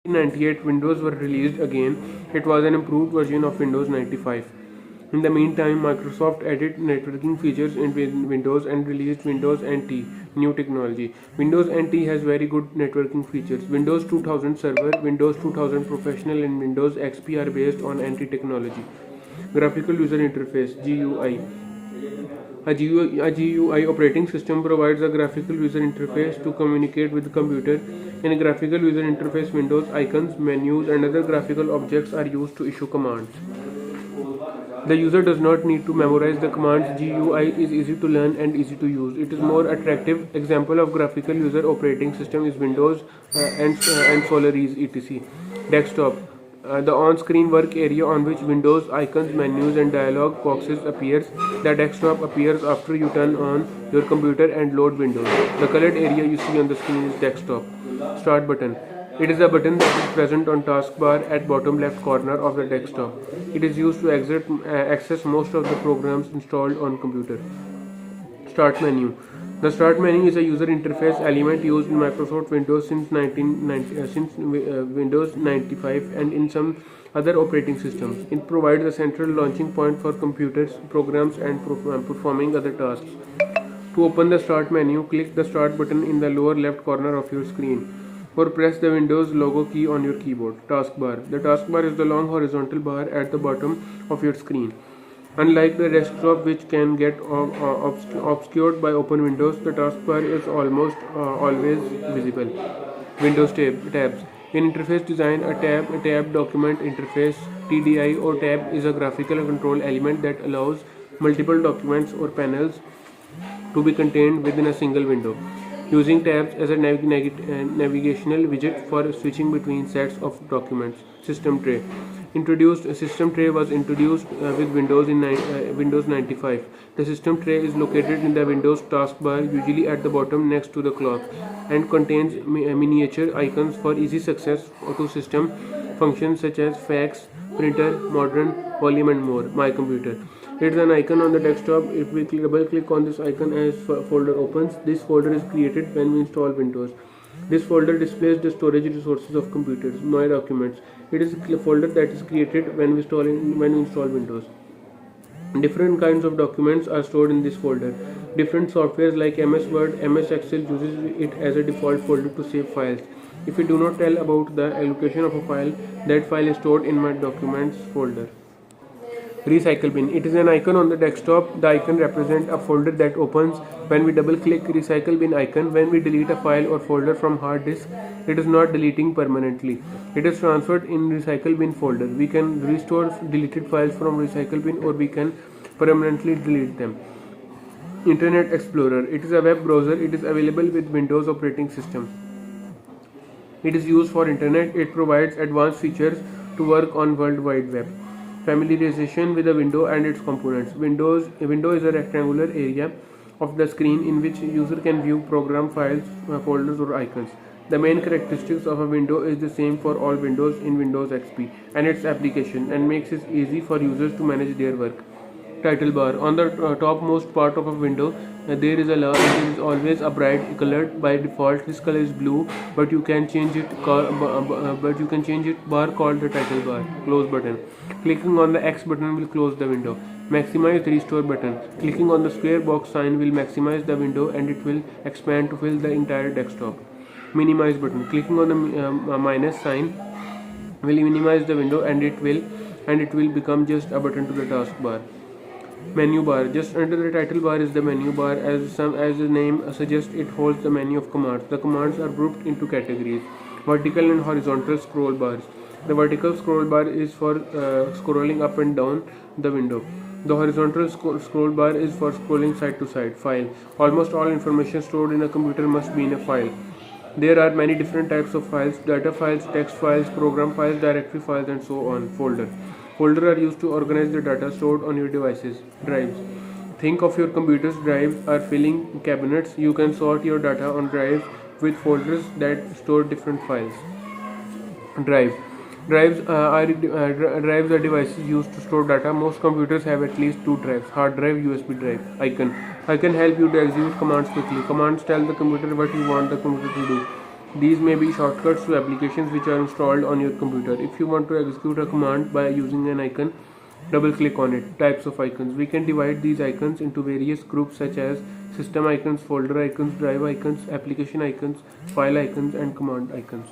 1998, Windows were released again. It was an improved version of Windows 95. In the meantime, Microsoft added networking features in Windows and released Windows NT, new technology. Windows NT has very good networking features. Windows 2000 Server, Windows 2000 Professional, and Windows XP are based on NT technology. Graphical User Interface (GUI). A GUI operating system provides a graphical user interface to communicate with the computer. In a graphical user interface, windows, icons, menus, and other graphical objects are used to issue commands. The user does not need to memorize the commands. GUI is easy to learn and easy to use. It is more attractive. Example of graphical user operating system is Windows and Solaris etc. Desktop. The on-screen work area on which windows, icons, menus, and dialog boxes appears. The desktop appears after you turn on your computer and load Windows. The colored area you see on the screen is desktop. Start button. It is a button that is present on taskbar at bottom left corner of the desktop. It is used to access most of the programs installed on computer. Start menu. The Start menu is a user interface element used in Microsoft Windows since Windows 95 and in some other operating systems. It provides a central launching point for computers, programs, and performing other tasks. To open the Start menu, click the Start button in the lower left corner of your screen, or press the Windows logo key on your keyboard. Taskbar. The taskbar is the long horizontal bar at the bottom of your screen. Unlike the desktop, which can get obscured by open windows, the taskbar is almost always visible. Windows tabs. In interface design, a tab document interface (TDI) or tab is a graphical control element that allows multiple documents or panels to be contained within a single window. Using tabs as a navigational widget for switching between sets of documents. System tray. System tray was introduced with Windows in Windows 95. The system tray is located in the Windows taskbar, usually at the bottom next to the clock, and contains miniature icons for easy access to system functions such as fax, printer, modern, volume, and more. My computer. It is an icon on the desktop. If we double click on this icon as folder opens, this folder is created when we install Windows. This folder displays the storage resources of computers. My documents. It is a folder that is created when we install Windows. Different kinds of documents are stored in this folder. Different softwares like MS Word, MS Excel uses it as a default folder to save files. If we do not tell about the allocation of a file, that file is stored in my documents folder. Recycle bin. It is an icon on the desktop. The icon represents a folder that opens when we double click recycle bin icon. When we delete a file or folder from hard disk, it is not deleting permanently. It is transferred in recycle bin folder. We can restore deleted files from recycle bin, or we can permanently delete them. Internet Explorer. It is a web browser. It is available with Windows operating system. It is used for internet. It provides advanced features to work on World Wide Web. Familiarization with a window and its components. A window is a rectangular area of the screen in which user can view program files, folders, or icons. The main characteristics of a window is the same for all windows in Windows XP and its application, and makes it easy for users to manage their work. Title bar. On the topmost part of a window, there is a bar. It is always a bright colored by default. This color is blue, but you can change it. Bar called the title bar. Close button. Clicking on the X button will close the window. Maximize restore button. Clicking on the square box sign will maximize the window and it will expand to fill the entire desktop. Minimize button. Clicking on the minus sign will minimize the window and it will become just a button to the taskbar. Menu bar. Just under the title bar is the menu bar. As the name suggests, it holds the menu of commands. The commands are grouped into categories: vertical and horizontal scroll bars. The vertical scroll bar is for scrolling up and down the window. The horizontal scroll bar is for scrolling side to side. File. Almost all information stored in a computer must be in a file. There are many different types of files: data files, text files, program files, directory files, and so on. Folder. Folders are used to organize the data stored on your devices. Drives. Think of your computer's drives are filling cabinets. You can sort your data on drives with folders that store different files. Drive. Drives are devices used to store data. Most computers have at least two drives: hard drive, USB drive. Icon. Icon help you to execute commands quickly. Commands tell the computer what you want the computer to do. These may be shortcuts to applications which are installed on your computer. If you want to execute a command by using an icon, double click on it. Types of icons. We can divide these icons into various groups such as system icons, folder icons, drive icons, application icons, file icons, and command icons.